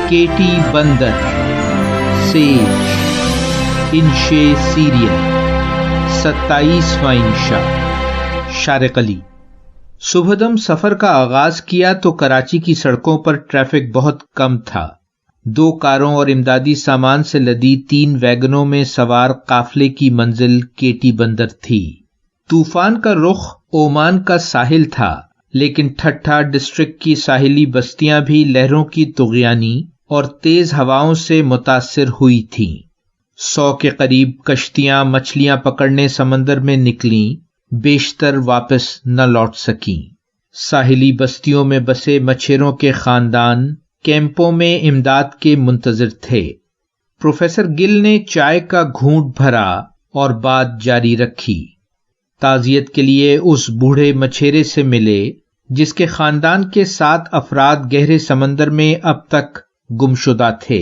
केटी बंदर, says, इंशे serial, 27वां इंशा। शारिक अली। सुबहदम सफर का आगाज किया तो कराची की सड़कों पर ट्रैफिक बहुत कम था। 2 कारों और इमदादी सामान से लदी 3 वैगनों में सवार काफले की मंजिल केटी बंदर थी। तूफान का रुख ओमान का साहिल था, लेकिन ठट्ठा डिस्ट्रिक्ट की साहिली बस्तियां भी लहरों की तुगयानी और तेज हवाओं से मुतासिर हुई थीं। 100 के करीब कश्तियां मछलियां पकड़ने समंदर में निकलीं, बेशतर वापस न लौट सकीं। साहिली बस्तियों में बसे मछेरों के खानदान कैंपों में इमदाद के मुंतजिर थे। प्रोफेसर गिल ने चाय का घूंट भरा और बात जारी रखी। ताजियत के लिए उस बूढ़े मछेरे से मिले जिसके खानदान के 7 अफराद गहरे समंदर में अब तक गुमशुदा थे।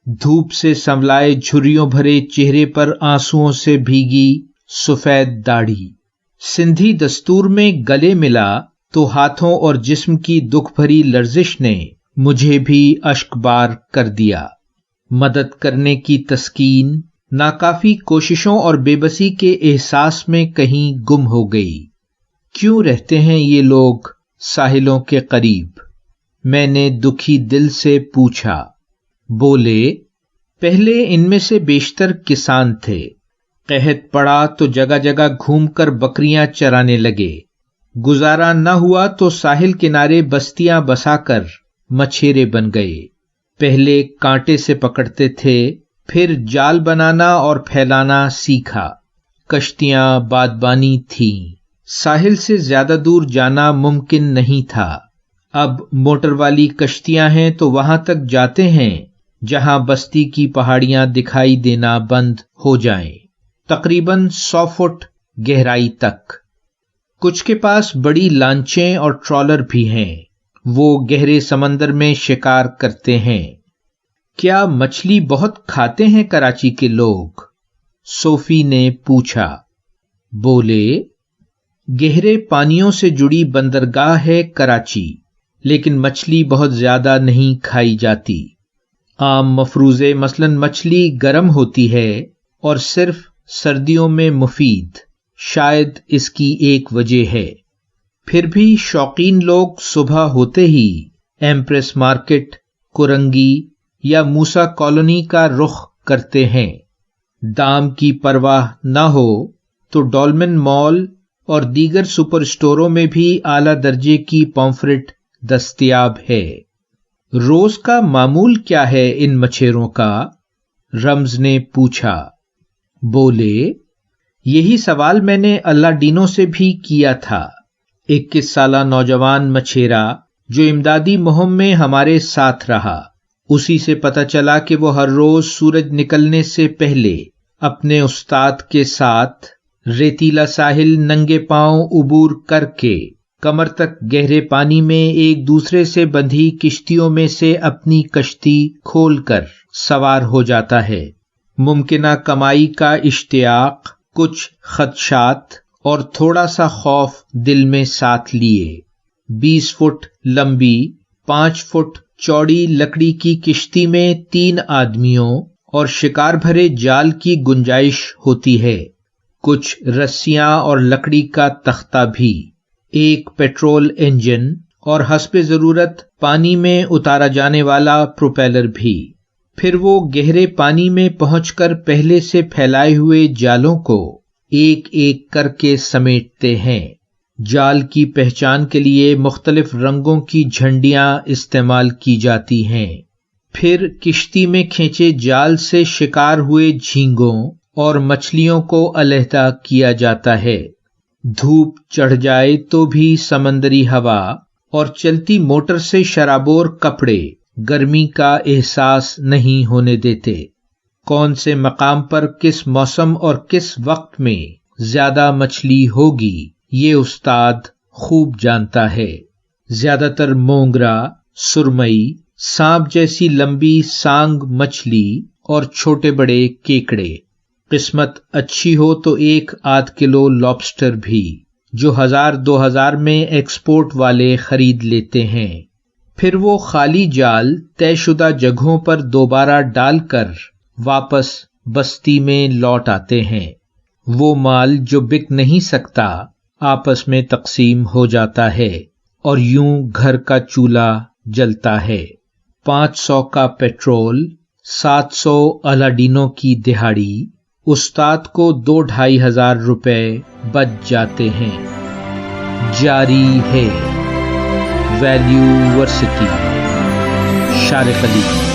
धूप से संवलाए झुर्रियों भरे चेहरे पर आंसुओं से भीगी सफेद दाढ़ी। सिंधी दस्तूर में गले मिला तो हाथों और जिस्म की दुख भरी लर्जिश ने मुझे भी अश्कबार कर दिया। मदद करने की तस्कीन नाकाफी कोशिशों और बेबसी के एहसास में कहीं गुम हो गई। क्यों रहते हैं ये लोग साहिलों के करीब? मैंने दुखी दिल से पूछा। बोले, पहले इनमें से बेशतर किसान थे। कहत पड़ा तो जगह जगह घूमकर बकरियां चराने लगे। गुजारा न हुआ तो साहिल किनारे बस्तियां बसाकर मछेरे बन गए। पहले कांटे से पकड़ते थे, फिर जाल बनाना और फैलाना सीखा। कश्तियां बादबानी थीं। साहिल से ज्यादा दूर जाना मुमकिन नहीं था। अब मोटर वाली कश्तियां हैं तो वहां तक जाते हैं जहां बस्ती की पहाड़ियां दिखाई देना बंद हो जाएं, तकरीबन 100 फुट गहराई तक। कुछ के पास बड़ी लांचें और ट्रॉलर भी हैं। वो गहरे समंदर में शिकार करते हैं। क्या मछली बहुत खाते हैं कराची के लोग? सोफी ने पूछा। बोले, गहरे पानियों से जुड़ी बंदरगाह है कराची, लेकिन मछली बहुत ज्यादा नहीं खाई जाती। आम मफरूजे मसलन मछली गर्म होती है और सिर्फ सर्दियों में मुफीद, शायद इसकी एक वजह है। फिर भी शौकीन लोग सुबह होते ही एम्प्रेस मार्केट, कुरंगी या मूसा कॉलोनी का रुख करते हैं। दाम की परवाह न हो तो डॉल्मेन मॉल और दीगर सुपर स्टोरों में भी आला दर्जे की पॉम्फ्रेट दस्तयाब है। रोज का मामूल क्या है इन मछेरों का? रम्ज ने पूछा। बोले, यही सवाल मैंने अल्लाडीनो से भी किया था। 21 साला नौजवान मछेरा जो इमदादी मुहिम में हमारे साथ रहा। उसी से पता चला कि वो हर रोज सूरज निकलने से पहले अपने उस्ताद के साथ रेतीला साहिल नंगे पांव उबूर करके कमर तक गहरे पानी में एक दूसरे से बंधी किश्तियों में से अपनी कश्ती खोलकर सवार हो जाता है। मुमकिना कमाई का इश्तियाक, कुछ खदशात और थोड़ा सा खौफ दिल में साथ लिए 20 फुट लंबी 5 फुट चौड़ी लकड़ी की किश्ती में 3 आदमियों और शिकार भरे जाल की गुंजाइश होती है। कुछ रस्सियां और लकड़ी का तख्ता भी, एक पेट्रोल इंजन और हस्बे जरूरत पानी में उतारा जाने वाला प्रोपेलर भी। फिर वो गहरे पानी में पहुंचकर पहले से फैलाए हुए जालों को एक एक करके समेटते हैं। जाल की पहचान के लिए मुख्तलिफ रंगों की झंडियां इस्तेमाल की जाती हैं। फिर किश्ती में खींचे जाल से शिकार हुए झींगों और मछलियों को अलहदा किया जाता है। धूप चढ़ जाए तो भी समंदरी हवा और चलती मोटर से शराबोर कपड़े गर्मी का एहसास नहीं होने देते। कौन से मकाम पर किस मौसम और किस वक्त में ज्यादा मछली होगी ये उस्ताद खूब जानता है। ज्यादातर मोंगरा, सुरमई, सांप जैसी लंबी सांग मछली और छोटे बड़े केकड़े। किस्मत अच्छी हो तो 1-8 किलो लॉबस्टर भी, जो 1000-2000 में एक्सपोर्ट वाले खरीद लेते हैं। پھر وہ خالی جال طے شدہ جگہوں پر دوبارہ ڈال کر واپس بستی میں لوٹ آتے ہیں۔ وہ مال جو بک نہیں سکتا آپس میں تقسیم ہو جاتا ہے اور یوں گھر کا چولہا جلتا ہے۔ 500 کا پیٹرول، 700 الاڈینوں کی دہاڑی، استاد کو 2,500 روپے بچ جاتے ہیں۔ جاری ہے۔ ویلیو ورسٹی، شارق علی۔